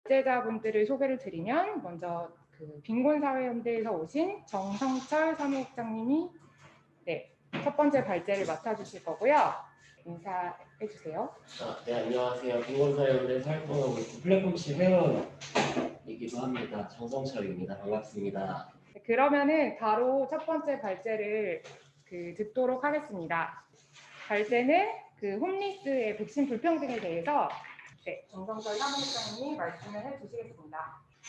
발제자분들을 소개를 드리면 먼저 그 빈곤사회연대에서 오신 정성철 사무국장님이 첫 번째 발제를 맡아주실 거고요. 인사해 주세요. 네, 안녕하세요. 빈곤사회연대에서 활동하고 있는 플랫폼C 회원이기도 합니다. 정성철입니다. 반갑습니다. 그러면은 바로 첫 번째 발제를 듣도록 하겠습니다. 발제는 홈리스의 백신 불평등에 대해서 정성철 사무국장님이 말씀을 해주시겠습니다.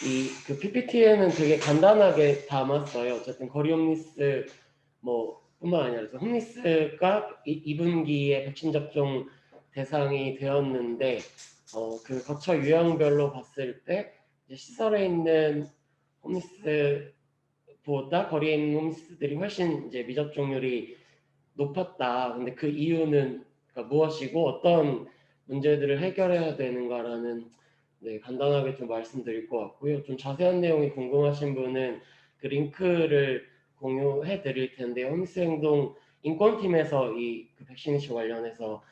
이 PPT에는 되게 간단하게 담았어요. 어쨌든 거리 홈리스 뿐만 아니라 홈리스가 2분기에 백신 접종 대상이 되었는데 그 거처 유형별로 봤을 때 이제 시설에 있는 홈리스보다 거리에 있는 홈리스들이 훨씬 이제 미접종률이 높았다. 근데 그 이유는 무엇이고 어떤 문제들을 해결해야 되는가라는 간단하게 좀 말씀드릴 것 같고요. 좀 자세한 내용이 궁금하신 분은 그 링크를 공유해 드릴 텐데요. 홈리스 행동 인권팀에서 그 백신 이슈 관련해서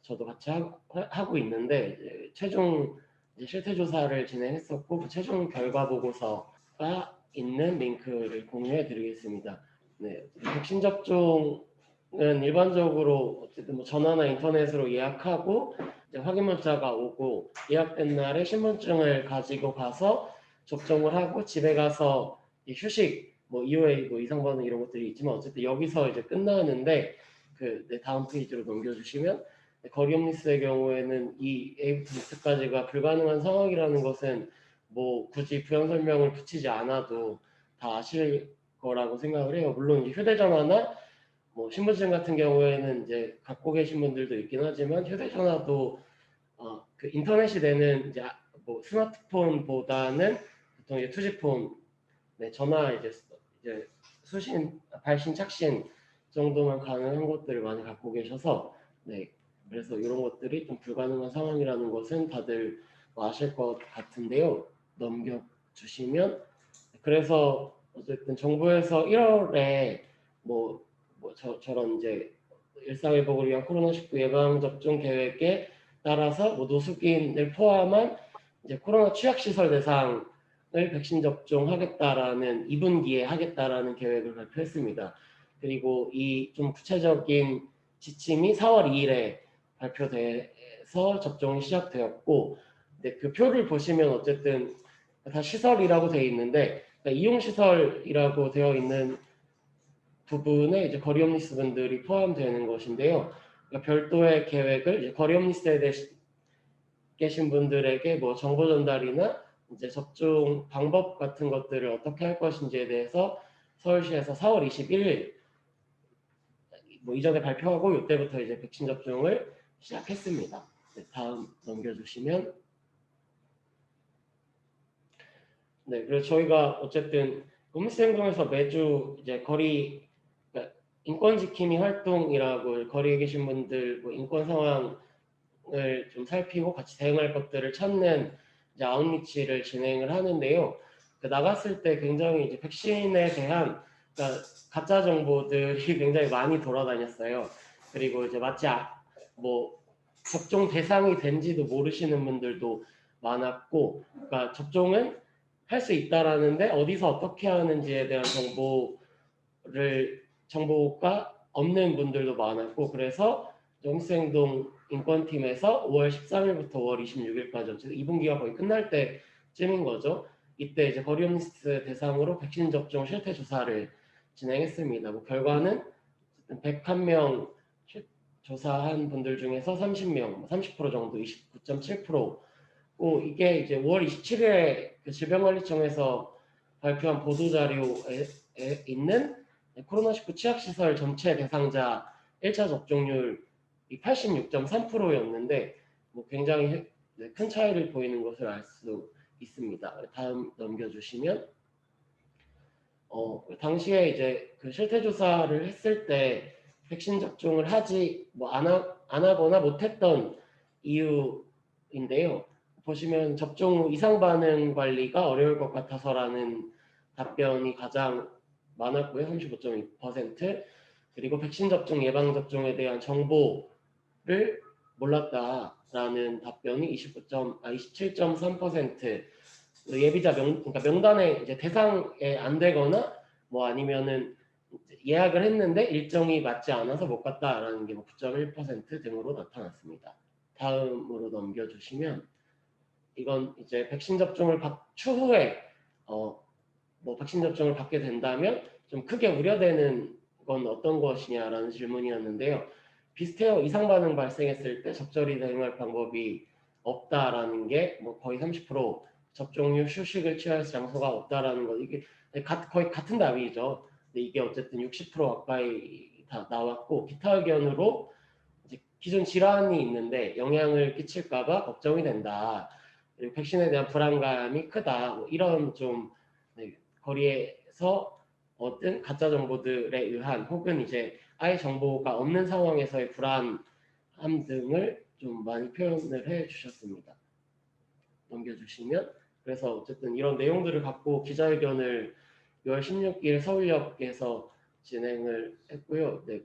저도 같이 하고 있는데 최종 실태 조사를 진행했었고 그 최종 결과 보고서가 있는 링크를 공유해 드리겠습니다. 네, 백신 접종은 일반적으로 어쨌든 전화나 인터넷으로 예약하고 이제 확인 문자가 오고 예약된 날에 신분증을 가지고 가서 접종을 하고 집에 가서 휴식 EOA 이상반응 이런 것들이 있지만 어쨌든 여기서 이제 끝나는데 다음 페이지로 넘겨주시면 거리 홈리스의 경우에는 이 A부터 Z까지가 불가능한 상황이라는 것은 굳이 부연 설명을 붙이지 않아도 다 아실 거라고 생각을 해요. 물론 이제 휴대전화나 신분증 같은 경우에는 이제 갖고 계신 분들도 있긴 하지만 휴대전화도 그 인터넷이 되는 이제 스마트폰보다는 보통 이제 투지폰, 전화 이제 수신, 발신, 착신 정도만 가능한 것들을 많이 갖고 계셔서 그래서 이런 것들이 좀 불가능한 상황이라는 것은 다들 아실 것 같은데요. 넘겨주시면 그래서 어쨌든 정부에서 1월에 저런 이제 일상회복을 위한 코로나19 예방 접종 계획에 따라서 노숙인을 포함한 이제 코로나 취약시설 대상을 백신 접종하겠다라는 2분기에 하겠다라는 계획을 발표했습니다. 그리고 이 좀 구체적인 지침이 4월 2일에 발표돼서 접종이 시작되었고, 그 표를 보시면 어쨌든 다 시설이라고 되어 있는데 이용시설이라고 되어 있는 부분에 이제 거리 홈리스 분들이 포함되는 것인데요. 별도의 계획을 이제 거리 홈리스에 계신 분들에게 정보 전달이나 이제 접종 방법 같은 것들을 어떻게 할 것인지에 대해서 서울시에서 4월 21일 이전에 발표하고 이때부터 이제 백신 접종을 시작했습니다. 다음 넘겨주시면 그래서 저희가 어쨌든 홈리스 행동에서 매주 이제 그러니까 인권 지킴이 활동이라고 거리에 계신 분들 인권 상황을 좀 살피고 같이 대응할 것들을 찾는 이제 아웃리치를 진행을 하는데요. 나갔을 때 굉장히 이제 백신에 대한 가짜 정보들이 굉장히 많이 돌아다녔어요. 그리고 이제 접종 대상이 된지도 모르시는 분들도 많았고, 그러니까 접종은 할 수 있다라는데 어디서 어떻게 하는지에 대한 정보가 없는 분들도 많았고, 그래서 홈리스 행동 인권팀에서 5월 13일부터 5월 26일까지 2분기가 거의 끝날 때쯤인 거죠. 이때 이제 거리 홈리스 대상으로 백신 접종 실태 조사를 진행했습니다. 결과는 101명 조사한 분들 중에서 30명, 30% 정도, 29.7%. 이게 이제 5월 27일에 그 질병관리청에서 발표한 보도자료에 있는 코로나19 취약시설 전체 대상자 1차 접종률이 86.3%였는데 굉장히 큰 차이를 보이는 것을 알 수 있습니다. 다음 넘겨주시면 당시에 이제 그 실태조사를 했을 때 백신 접종을 안 하거나 못했던 이유인데요. 보시면 접종 후 이상 반응 관리가 어려울 것 같아서라는 답변이 가장 많았고요. 35.2%. 그리고 백신 접종, 예방 접종에 대한 정보를 몰랐다라는 답변이 27.3%. 예비자 그러니까 명단에 이제 대상에 안 되거나 뭐 아니면은 예약을 했는데 일정이 맞지 않아서 못 갔다라는 게 9.1% 등으로 나타났습니다. 다음으로 넘겨주시면 이건 이제 백신 접종을 추후에 뭐 백신 접종을 받게 된다면 좀 크게 우려되는 건 어떤 것이냐라는 질문이었는데요. 비슷해요. 이상 반응 발생했을 때 적절히 대응할 방법이 없다라는 게 뭐 거의 30%, 접종 후 휴식을 취할 장소가 없다라는 거, 이게 거의 같은 답이죠. 근데 이게 어쨌든 60% 가까이 다 나왔고, 기타 의견으로 이제 기존 질환이 있는데 영향을 끼칠까봐 걱정이 된다. 그리고 백신에 대한 불안감이 크다. 뭐 이런 좀 거리에서 얻은 가짜 정보들에 의한 혹은 이제 아예 정보가 없는 상황에서의 불안함 등을 좀 많이 표현을 해 주셨습니다. 넘겨주시면, 그래서 어쨌든 이런 내용들을 갖고 기자회견을 6월 16일 서울역에서 진행을 했고요. 네,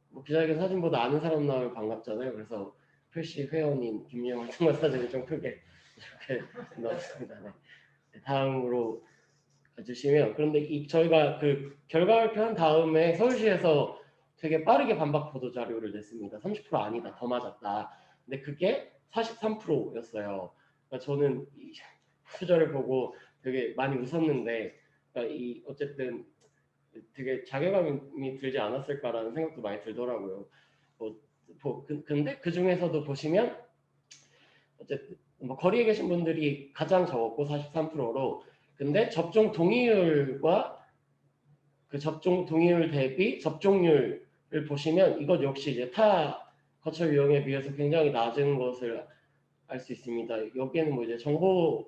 뭐 기자회견 사진보다 아는 사람 나오면 반갑잖아요. 그래서 표시 회원인 김영환 총괄 사진을 좀 크게 이렇게 넣었습니다. 네. 다음으로 주시면, 그런데 저희가 그 결과 발표한 다음에 서울시에서 되게 빠르게 반박 보도 자료를 냈습니다. 30% 아니다, 더 맞았다. 근데 그게 43%였어요. 그러니까 저는 이 수절을 보고 되게 많이 웃었는데, 그러니까 어쨌든 되게 자괴감이 들지 않았을까라는 생각도 많이 들더라고요. 근데 그 중에서도 보시면 어쨌든 뭐 거리에 계신 분들이 가장 적었고 43%로, 근데 접종 동의율과 그 접종 동의율 대비 접종률을 보시면 이것 역시 이제 타 거처 유형에 비해서 굉장히 낮은 것을 알 수 있습니다. 여기에는 뭐 이제 정보를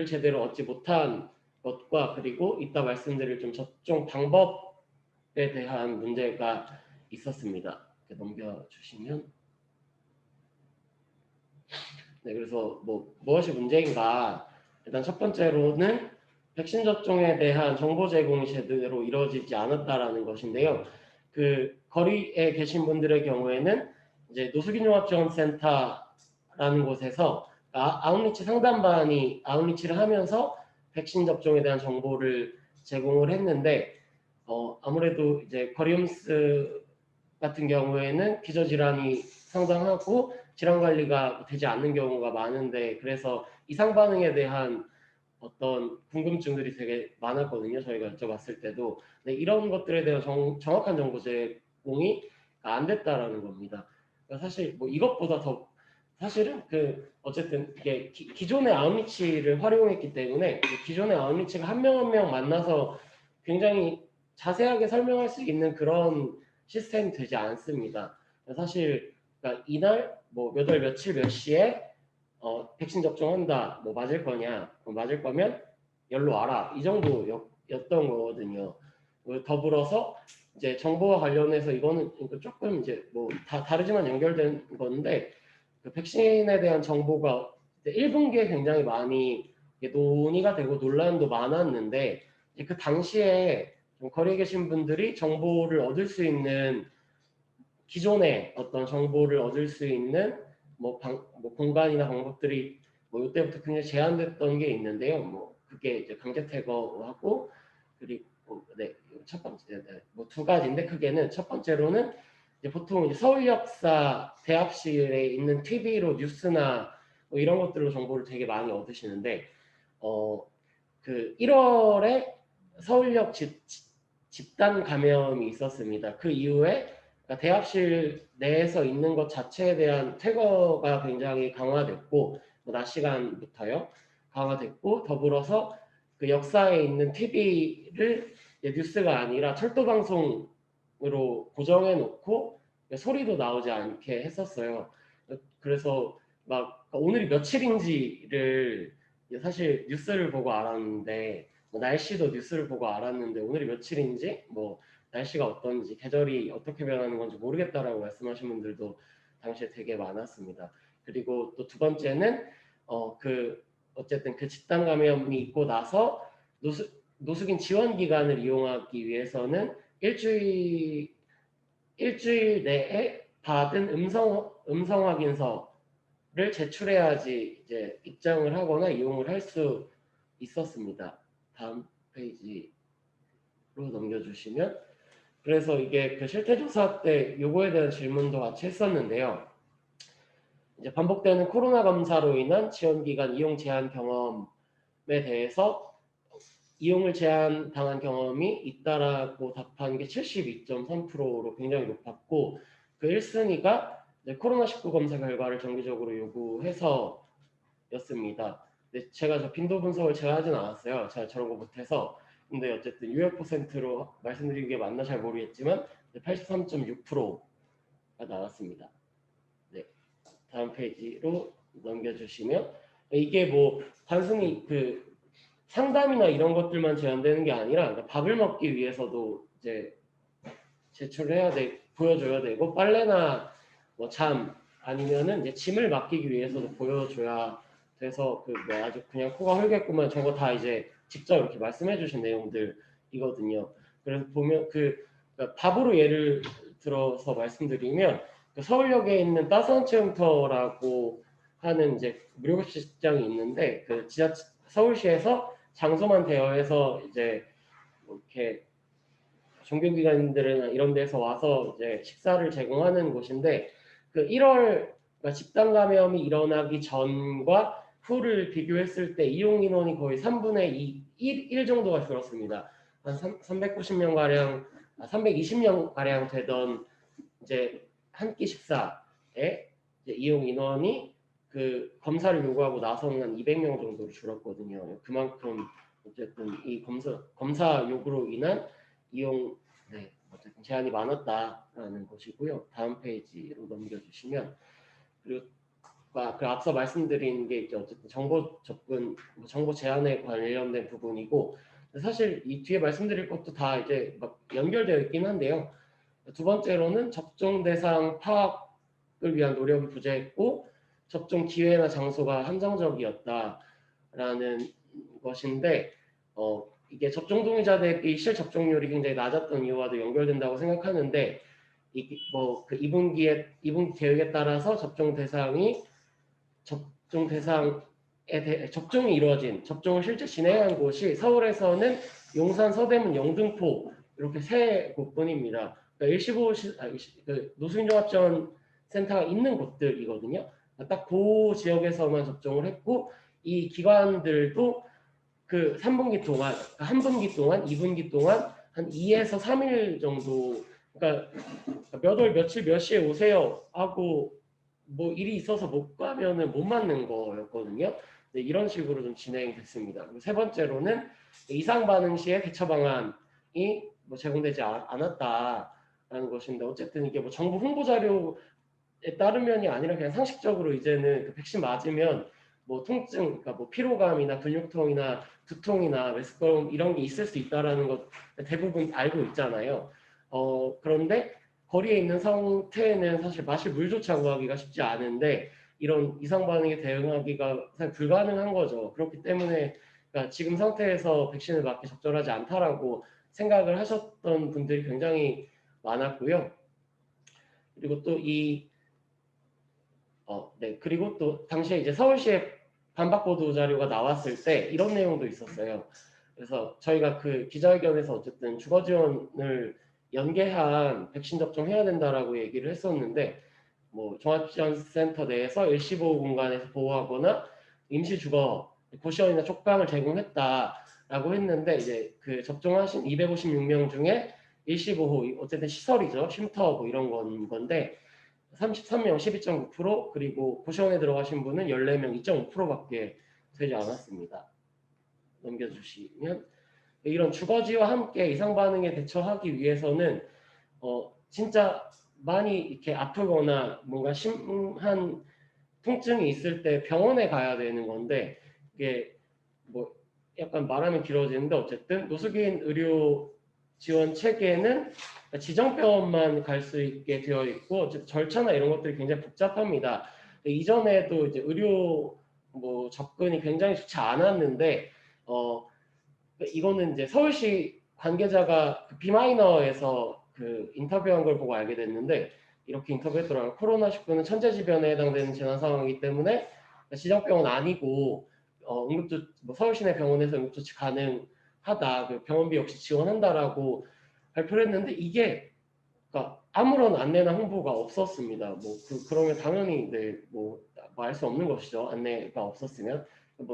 제대로 얻지 못한 것과, 그리고 이따 말씀드릴 좀 접종 방법에 대한 문제가 있었습니다. 이렇게 넘겨주시면, 네, 그래서 무엇이 문제인가? 일단 첫 번째로는 백신 접종에 대한 정보 제공이 제대로 이루어지지 않았다라는 것인데요. 그 거리에 계신 분들의 경우에는 이제 노숙인 종합지원센터라는 곳에서 아웃리치 상담반이 아웃리치를 하면서 백신 접종에 대한 정보를 제공을 했는데, 아무래도 이제 거리홈스 같은 경우에는 기저질환이 상당하고 질환 관리가 되지 않는 경우가 많은데, 그래서 이상 반응에 대한 어떤 궁금증들이 되게 많았거든요. 저희가 여쭤봤을 때도. 근데 이런 것들에 대한 정확한 정보 제공이 안 됐다라는 겁니다. 그러니까 사실 뭐 이것보다 더 사실은 어쨌든 이게 기존의 아웃리치를 활용했기 때문에 기존의 아웃리치가 한 명 한 명 만나서 굉장히 자세하게 설명할 수 있는 그런 시스템이 되지 않습니다. 사실 그러니까 이날 뭐 몇 월 며칠 몇 시에 백신 접종한다, 뭐 맞을 거냐, 맞을 거면 연락 와라, 이 정도였던 거거든요. 더불어서 이제 정보와 관련해서 이거는 조금 이제 뭐 다르지만 연결된 건데, 그 백신에 대한 정보가 1분기에 굉장히 많이 논의가 되고 논란도 많았는데, 그 당시에 좀 거리에 계신 분들이 정보를 얻을 수 있는, 기존의 어떤 정보를 얻을 수 있는 뭐 공간이나 방법들이 뭐 이때부터 굉장히 제한됐던 게 있는데요. 뭐 그게 이제 강제 퇴거하고, 그리고 네, 첫 번째 뭐 두 가지인데, 크게는 첫 번째로는 이제 보통 이제 서울역사 대합실에 있는 TV로 뉴스나 뭐 이런 것들로 정보를 되게 많이 얻으시는데, 그 1월에 서울역 집단 감염이 있었습니다. 그 이후에 그러니까 대합실 내에서 있는 것 자체에 대한 퇴거가 굉장히 강화됐고, 낮 시간부터요 강화됐고, 더불어서 그 역사에 있는 TV를 뉴스가 아니라 철도 방송으로 고정해 놓고 소리도 나오지 않게 했었어요. 그래서 막 오늘이 며칠인지를 사실 뉴스를 보고 알았는데, 뭐 날씨도 뉴스를 보고 알았는데 오늘이 며칠인지, 뭐 날씨가 어떤지, 계절이 어떻게 변하는 건지 모르겠다라고 말씀하신 분들도 당시에 되게 많았습니다. 그리고 또 두 번째는 어쨌든 그 집단 감염이 있고 나서 노숙인 지원 기관을 이용하기 위해서는 일주일 내에 받은 음성 확인서를 제출해야지 이제 입장을 하거나 이용을 할 수 있었습니다. 다음 페이지로 넘겨주시면, 그래서 이게 그 실태조사 때 요거에 대한 질문도 같이 했었는데요. 이제 반복되는 코로나 검사로 인한 지원기간 이용 제한 경험에 대해서 이용을 제한당한 경험이 있다라고 답한 게 72.3%로 굉장히 높았고, 그 1순위가 코로나19 검사 결과를 정기적으로 요구해서였습니다. 근데 제가 저 빈도 분석을 제가 하진 않았어요. 제가 저런 거 못해서. 근데 어쨌든 유효 퍼센트로 말씀드린 게 맞나 잘 모르겠지만 83.6%가 나왔습니다. 네, 다음 페이지로 넘겨주시면, 이게 뭐 단순히 그 상담이나 이런 것들만 제한되는 게 아니라, 그러니까 밥을 먹기 위해서도 이제 제출해야 돼, 보여줘야 되고, 빨래나 뭐 잠 아니면은 이제 짐을 맡기기 위해서도 보여줘야 돼서, 그 뭐 아주 그냥 코가 헐겠구만 저거 다 이제 직접 이렇게 말씀해주신 내용들이거든요. 그래서 보면 그러니까 밥으로 예를 들어서 말씀드리면, 그 서울역에 있는 따스한 체험터라고 하는 이제 무료급식장이 있는데, 그 서울시에서 장소만 대여해서 이제 뭐 이렇게 종교기관들이나 이런 데서 와서 이제 식사를 제공하는 곳인데, 그 1월 그러니까 집단 감염이 일어나기 전과 후를 비교했을 때 이용 인원이 거의 3분의 1 정도가 줄었습니다. 한 390명 가량, 320명 가량 되던 이제 한 끼 식사에 이제 이용 인원이 그 검사를 요구하고 나서는 한 200명 정도로 줄었거든요. 그만큼 어쨌든 이 검사 요구로 인한 이용, 네, 어쨌든 제한이 많았다라는 것이고요. 다음 페이지로 넘겨주시면, 그리고 그 앞서 말씀드린 게 이제 어쨌든 정보 접근, 정보 제한에 관련된 부분이고, 사실 이 뒤에 말씀드릴 것도 다 이제 막 연결되어 있긴 한데요. 두 번째로는 접종 대상 파악을 위한 노력이 부재했고, 접종 기회나 장소가 한정적이었다라는 것인데, 이게 접종 동의자 대비 실접종률이 굉장히 낮았던 이유와도 연결된다고 생각하는데, 그 2분기 계획에 따라서 접종이 이루어진, 접종을 실제 진행한 곳이 서울에서는 용산, 서대문, 영등포 이렇게 세 곳뿐입니다. 그러니까 노수인종합지원 센터가 있는 곳들이거든요. 딱 그 지역에서만 접종을 했고, 이 기관들도 그 3분기 동안, 한 분기 동안, 2분기 동안 한 2에서 3일 정도, 그러니까 몇 월 며칠 몇 시에 오세요 하고 뭐 일이 있어서 못 가면은 못 맞는 거였거든요. 네, 이런 식으로 좀 진행이 됐습니다. 그리고 세 번째로는 이상 반응 시에 대처 방안이 뭐 제공되지 않았다라는 것인데, 어쨌든 이게 뭐 정부 홍보 자료에 따르면이 아니라 그냥 상식적으로 이제는 그 백신 맞으면 뭐 통증, 그러니까 뭐 피로감이나 근육통이나 두통이나 메스꺼움 이런 게 있을 수 있다라는 것 대부분 알고 있잖아요. 그런데 거리에 있는 상태는 사실 마실 물조차 구하기가 쉽지 않은데, 이런 이상 반응에 대응하기가 사실 불가능한 거죠. 그렇기 때문에 그러니까 지금 상태에서 백신을 맞기 적절하지 않다라고 생각을 하셨던 분들이 굉장히 많았고요. 그리고 또 그리고 또 당시에 이제 서울시의 반박 보도 자료가 나왔을 때 이런 내용도 있었어요. 그래서 저희가 그 기자회견에서 어쨌든 주거 지원을 연계한 백신 접종해야 된다라고 얘기를 했었는데, 뭐 종합지원센터 내에서 일시보호 공간에서 보호하거나 임시 주거, 고시원이나 촉방을 제공했다라고 했는데, 이제 그 접종하신 256명 중에 일시보호, 어쨌든 시설이죠, 쉼터 뭐 이런 건데 33명 12.9%, 그리고 고시원에 들어가신 분은 14명 2.5%밖에 되지 않았습니다. 넘겨주시면, 이런 주거지와 함께 이상 반응에 대처하기 위해서는 진짜 많이 이렇게 아프거나 뭔가 심한 통증이 있을 때 병원에 가야 되는 건데, 이게 뭐 약간 말하면 길어지는데, 어쨌든 노숙인 의료 지원 체계는 지정병원만 갈 수 있게 되어 있고, 어쨌든 절차나 이런 것들이 굉장히 복잡합니다. 이전에도 이제 의료 뭐 접근이 굉장히 좋지 않았는데, 이거는 이제 서울시 관계자가 그 비마이너에서 그 인터뷰한 걸 보고 알게 됐는데, 이렇게 인터뷰했더라고요. 코로나19는 천재지변에 해당되는 재난 상황이기 때문에 지정병은 아니고 응급조 뭐 서울시내 병원에서 응급조치 가능하다. 그 병원비 역시 지원한다라고 발표를 했는데 이게 그러니까 아무런 안내나 홍보가 없었습니다. 그러면 당연히 네, 알 수 없는 것이죠. 안내가 없었으면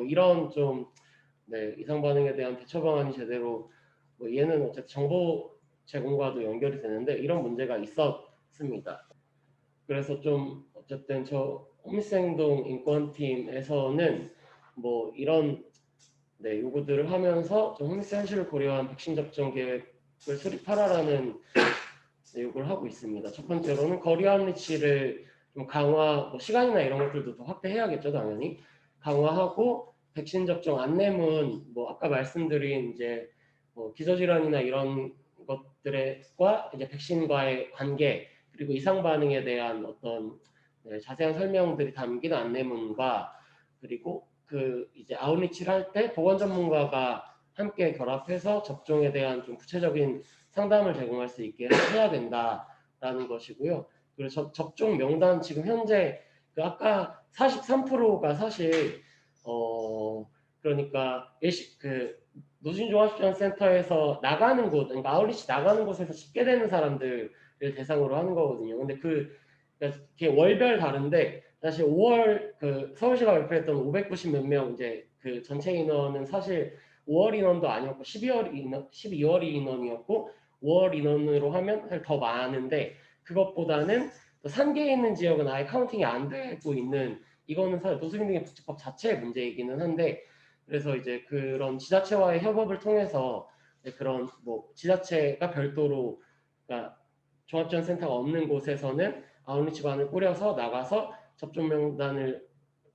이런 좀 네, 이상 반응에 대한 대처 방안이 제대로 얘는 어쨌든 정보 제공과도 연결이 되는데 이런 문제가 있었습니다. 그래서 좀 어쨌든 저 홈리스행동 인권팀에서는 이런 네, 요구들을 하면서 좀 홈리스 현실을 고려한 백신 접종 계획을 수립하라라는 네, 요구를 하고 있습니다. 첫 번째로는 거리 안리치를 좀 강화, 시간이나 이런 것들도 더 확대해야겠죠, 당연히. 강화하고 백신 접종 안내문, 아까 말씀드린 이제 기저질환이나 이런 것들과 이제 백신과의 관계 그리고 이상 반응에 대한 어떤 네, 자세한 설명들이 담긴 안내문과 그리고 그 이제 아웃리치를 할 때 보건 전문가가 함께 결합해서 접종에 대한 좀 구체적인 상담을 제공할 수 있게 해야 된다라는 것이고요. 그리고 접종 명단 지금 현재 그 아까 43%가 사실 그러니까 그 노신종합지원센터에서 나가는 곳, 그러니까 아웃리치 나가는 곳에서 집계 되는 사람들을 대상으로 하는 거거든요. 근데 그게 월별 다른데 사실 5월 그 서울시가 발표했던 590 몇 명 이제 그 전체 인원은 사실 5월 인원도 아니었고 12월 인원이었고 5월 인원으로 하면 사실 더 많은데 그것보다는 산계에 있는 지역은 아예 카운팅이 안 되고 있는 이거는 사실 노숙인등록복지법 자체의 문제이기는 한데 그래서 이제 그런 지자체와의 협업을 통해서 그런 지자체가 별도로 그러니까 종합지원센터가 없는 곳에서는 아웃리치반을 꾸려서 나가서 접종 명단을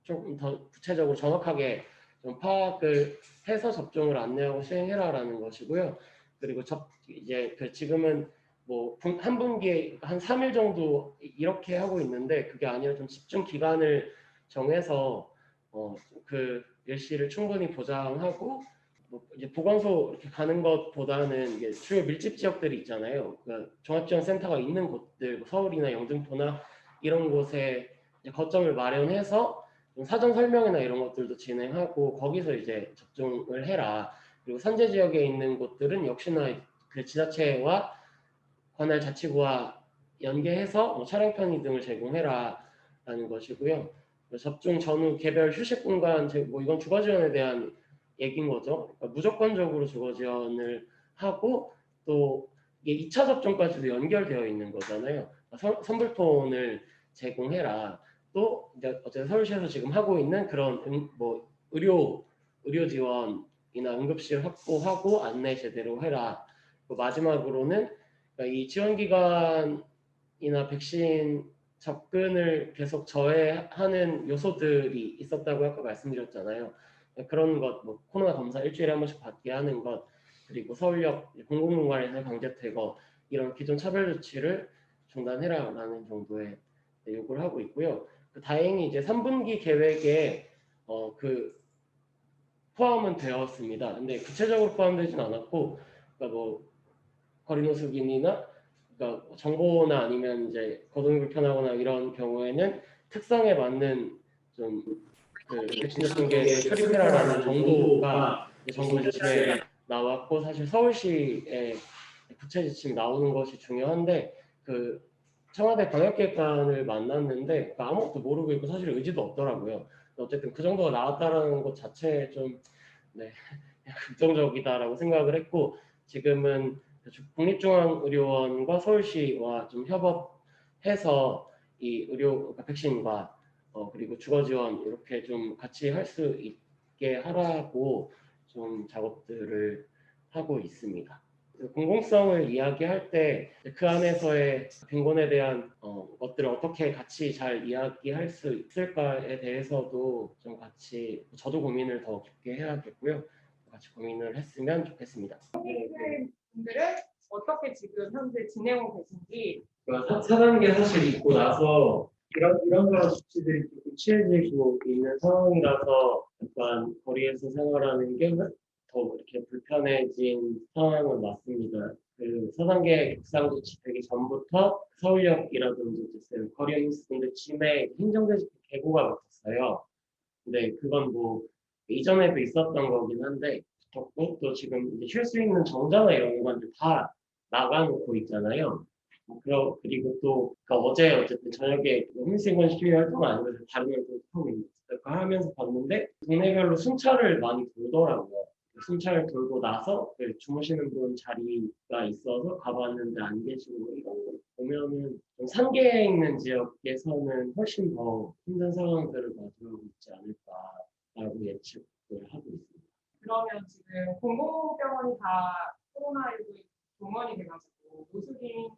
조금 더 구체적으로 정확하게 좀 파악을 해서 접종을 안내하고 시행해라라는 것이고요. 그리고 이제 지금은 한 분기에 한 3일 정도 이렇게 하고 있는데 그게 아니라 좀 집중 기간을 정해서 그 일시를 충분히 보장하고 이제 보건소 이렇게 가는 것보다는 이게 주요 밀집 지역들이 있잖아요. 그 종합지원센터가 있는 곳들, 서울이나 영등포나 이런 곳에 이제 거점을 마련해서 좀 사전 설명이나 이런 것들도 진행하고 거기서 이제 접종을 해라. 그리고 산재 지역에 있는 곳들은 역시나 그 지자체와 관할 자치구와 연계해서 차량 편의 등을 제공해라라는 것이고요. 접종 전후 개별 휴식 공간, 이건 주거 지원에 대한 얘기인 거죠. 그러니까 무조건적으로 주거 지원을 하고 또 이게 2차 접종까지도 연결되어 있는 거잖아요. 선불폰을 제공해라. 또 이제 어쨌든 서울시에서 지금 하고 있는 그런 의료 지원이나 응급실 확보하고 안내 제대로 해라. 마지막으로는 그러니까 이 지원 기간이나 백신 접근을 계속 저해하는 요소들이 있었다고 아까 말씀드렸잖아요. 그런 것, 코로나 검사 일주일에 한 번씩 받게 하는 것, 그리고 서울역 공공공간에서 강제 퇴거 이런 기존 차별 조치를 중단해라라는 정도의 요구를 하고 있고요. 다행히 이제 3분기 계획에 포함은 되었습니다. 근데 구체적으로 포함되진 않았고, 그러니까 거리노숙인이나 그러니까 정보나 아니면 이제 거동이 불편하거나 이런 경우에는 특성에 맞는 좀 그 백신 접종 계획을 수립해라라는 정도가 정부 지침에 나왔고 사실 서울시의 구체 지침 나오는 것이 중요한데 그 청와대 방역기획관을 만났는데 그러니까 아무것도 모르고 있고 사실 의지도 없더라고요. 어쨌든 그 정도가 나왔다라는 것 자체에 좀 네, 긍정적이다라고 생각을 했고 지금은 국립중앙의료원과 서울시와 좀 협업해서 이 그러니까 백신과 그리고 주거 지원 이렇게 좀 같이 할 수 있게 하라고 좀 작업들을 하고 있습니다. 공공성을 이야기할 때 그 안에서의 빈곤에 대한 것들을 어떻게 같이 잘 이야기할 수 있을까에 대해서도 좀 같이 저도 고민을 더 깊게 해야겠고요. 같이 고민을 했으면 좋겠습니다. 분들은 어떻게 지금 현재 지내고 계신지 4단계 사실 있고 나서 이런저런 조치들이 조금 취해지고 있는 상황이라서 약간 거리에서 생활하는 게 더 이렇게 불편해진 상황은 맞습니다. 그 서단계 격상조치 되기 전부터 서울역이라든지 어쨌든 거리형사분들 침해 행정대책 계고가 붙었어요. 근데 그건 뭐 이전에도 있었던 거긴 한데 붙었고 또 지금 이제 쉴 수 있는 정자나 이런 것들 다 나가놓고 있잖아요. 그리고 또 어제 어쨌든 저녁에 홈스인권 시위 활동 아니면서 다른 활동 하고 있는 거 하면서 봤는데 동네별로 순찰을 많이 돌더라고요. 순찰 돌고 나서 그 주무시는 분 자리가 있어서 가봤는데 안 계시고 뭐 이런 거 보면은 좀 산계에 있는 지역에서는 훨씬 더 힘든 상황들을 마주하고 있지 않을까라고 예측을 하고 있습니다. 그러면 지금 공공병원이 다 코로나19 동원이 돼가지고 노숙인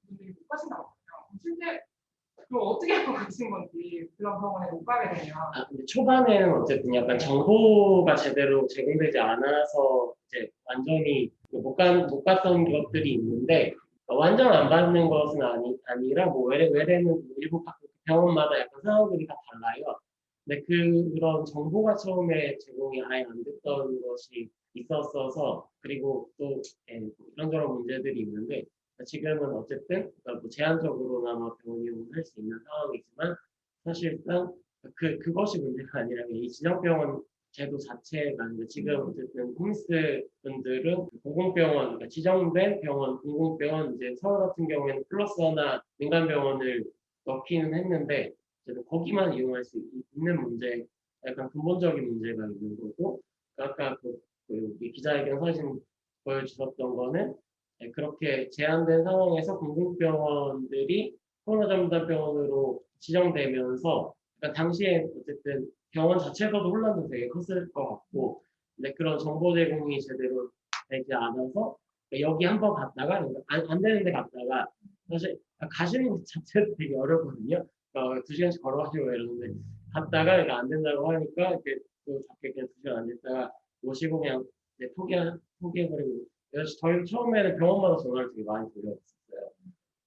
분들이 못 가신다고 하거든요. 실제 그럼 어떻게 하고 가신 건지 그런 병원에 못 가게 되면 근데 초반에는 어쨌든 약간 정보가 제대로 제공되지 않아서 이제 완전히 못 갔던 것들이 있는데 완전 안 받는 것은 아니라 뭐 외래는 일부 병원마다 약간 상황들이 다 달라요. 근데 그런 정보가 처음에 제공이 아예 안 됐던 것이 있었어서 그리고 또 이런저런 문제들이 있는데 지금은 어쨌든 그러니까 뭐 제한적으로나마 병원 이용을 할 수 있는 상황이지만 사실상 그것이 문제가 아니라 이 지정병원 제도 자체가 아니라 지금 어쨌든 홈리스 분들은 공공병원, 그러니까 지정된 병원, 공공병원 이제 서울 같은 경우에는 플러스 하나 민간병원을 넣기는 했는데 거기만 이용할 수 있는 문제, 약간 근본적인 문제가 있는 거고 아까 이 기자회견 사진 보여주셨던 거는 그렇게 제한된 상황에서 공공병원들이 코로나 전담병원으로 지정되면서 그러니까 당시에 어쨌든 병원 자체에서도 혼란도 되게 컸을 것 같고 근데 그런 정보 제공이 제대로 되지 않아서 여기 한번 갔다가 안 되는데 갔다가 사실 가시는 것 자체도 되게 어렵거든요. 2시간씩 걸어가시고 이러는데 갔다가 안 된다고 하니까 이렇게 또 밖에 그냥 2시간 안 됐다가 오시고 그냥 포기해버리고 그래서 저희 처음에는 병원마다 전화를 되게 많이 돌려봤었어요.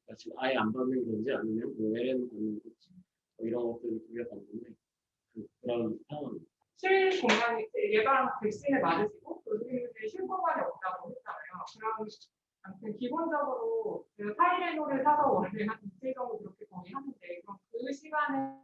그러니까 지금 아예 안 받는 건지 아니면 뭐 외래는 받는 건지 뭐 이런 것들을 돌려봤는데 그런 상황입니다. 실 공간이 예방 백신을 맞으시고 의료진들이 실 공간이 없다고 했잖아요. 그럼 아무튼 기본적으로 그 타이레놀을 사서 원래 한 이틀 정도 그렇게 거의 하는데 그럼 그 시간에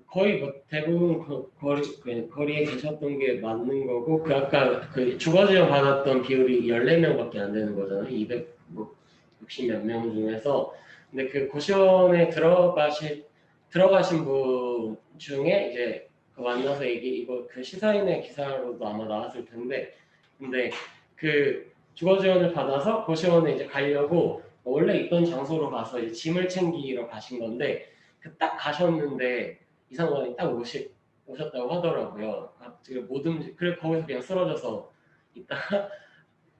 거의 뭐 대부분 거리에 계셨던 게 맞는 거고 그 아까 그 주거 지원 받았던 비율이 14명밖에 안 되는 거잖아요. 260 몇 명 중에서 근데 그 고시원에 들어가신 분 중에 이제 그 만나서 이거 그 시사인의 기사로도 아마 나왔을 텐데 근데 그 주거 지원을 받아서 고시원에 이제 가려고 원래 있던 장소로 가서 이제 짐을 챙기러 가신 건데 그 딱 가셨는데 이상관이 딱 오셨다고 하더라고요. 지금 모든 그래 거기서 그냥 쓰러져서 있다가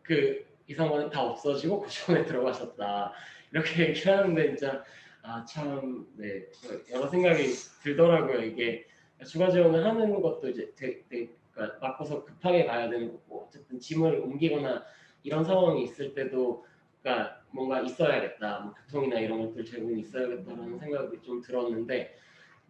그 이상관이 다 없어지고 고시원에 들어가셨다 이렇게 얘기를 하는데 진짜 참 네 여러 생각이 들더라고요. 이게 추가 지원을 하는 것도 이제 그러니까 바꿔서 급하게 가야 되는 거고 어쨌든 짐을 옮기거나 이런 상황이 있을 때도 그러니까 뭔가 있어야겠다. 뭐 교통이나 이런 것들 제공이 있어야겠다라는 생각이 좀 들었는데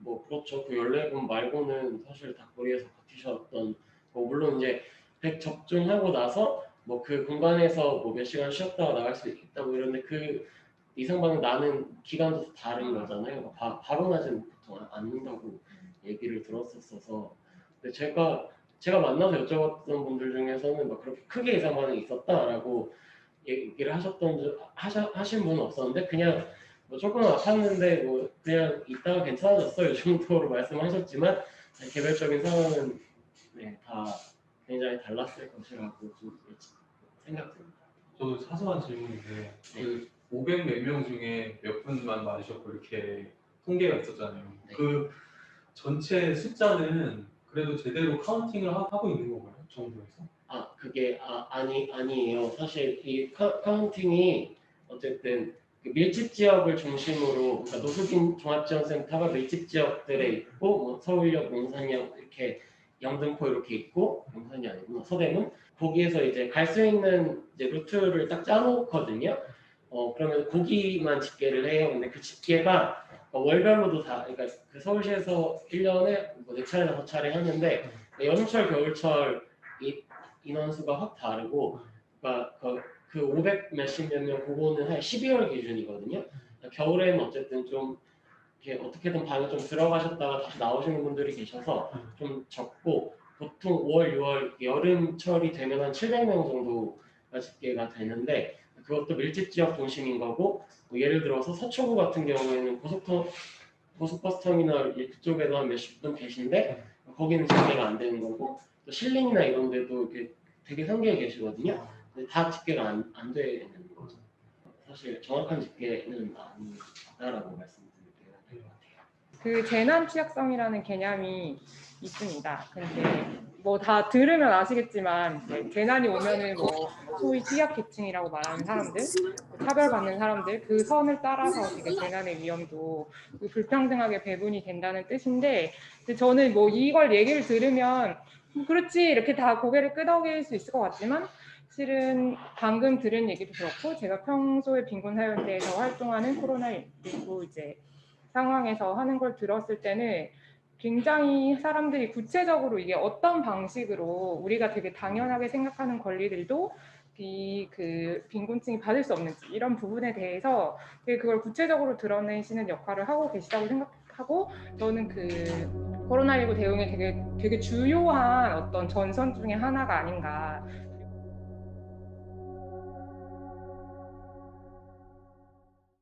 뭐 그렇죠. 그 14분 말고는 사실 다 거리에서 버티셨던 물론 이제 100 접종하고 나서 뭐 그 공간에서 뭐 몇 시간 쉬었다가 나갈 수 있다고 이러는데 그 이상반응 나는 기간도 다른 거잖아요. 바로 낮은 보통 않는다고 얘기를 들었었어서 근데 제가 만나서 여쭤봤던 분들 중에서는 막 그렇게 크게 이상 반응이 있었다라고 얘기를 하신 분은 없었는데 그냥 뭐 조금 아팠는데 뭐 그냥 있다가 괜찮아졌어요. 이 정도로 말씀하셨지만 개별적인 상황은 다 굉장히 달랐을 것이라고 좀 생각됩니다. 저도 사소한 질문인데 그 500 몇 명 중에 몇 분만 맞으셨고 이렇게 통계가 있었잖아요. 네. 그 전체 숫자는 그래도 제대로 카운팅을 하고 있는 건가요? 정부에서? 그게 아니에요. 사실 이 카운팅이 어쨌든 그 밀집 지역을 중심으로 그러니까 노숙인 종합지원센터가 밀집 지역들에 있고 뭐 서울역, 용산역 이렇게 영등포 이렇게 있고 용산이 아니구나 서대문 거기에서 이제 갈 수 있는 이제 루트를 딱 짜놓거든요. 그러면 거기만 집계를 해요. 근데 그 집계가 월별로도 다 그러니까 그 서울시에서 1년에 뭐 4차례나 5차례 하는데 여름철, 겨울철 인원수가 확 다르고 그러니까 그 500 몇십 명 그거는 한 12월 기준이거든요. 겨울에는 어쨌든 좀 이렇게 어떻게든 방에 좀 들어가셨다가 다시 나오시는 분들이 계셔서 좀 적고 보통 5월, 6월 여름철이 되면 한 700명 정도가 집계가 되는데 그것도 밀집 지역 중심인 거고 뭐 예를 들어서 서초구 같은 경우에는 고속버스 터미널 그쪽에도 한 몇십 분 계신데 거기는 집계가 안 되는 거고 또 신림이나 이런 데도 이렇게 되게 한계에 계시거든요. 근데 다 집계가 안 되는 거죠. 사실 정확한 집계는 아니다라고 말씀드려야 될 것 같아요. 그 재난 취약성이라는 개념이 있습니다. 근데 뭐 다 들으면 아시겠지만 이제 재난이 오면은 뭐 소위 취약계층이라고 말하는 사람들, 차별받는 사람들 그 선을 따라서 되게 재난의 위험도 불평등하게 배분이 된다는 뜻인데 저는 뭐 이걸 얘기를 들으면 그렇지 이렇게 다 고개를 끄덕일 수 있을 것 같지만 실은 방금 들은 얘기도 그렇고 제가 평소에 빈곤사연대에서 활동하는 코로나19 이제 상황에서 하는 걸 들었을 때는 굉장히 사람들이 구체적으로 이게 어떤 방식으로 우리가 되게 당연하게 생각하는 권리들도 그 빈곤층이 받을 수 없는지 이런 부분에 대해서 되게 그걸 구체적으로 드러내시는 역할을 하고 계시다고 생각하고 저는 그 코로나19 대응에 되게 주요한 어떤 전선 중에 하나가 아닌가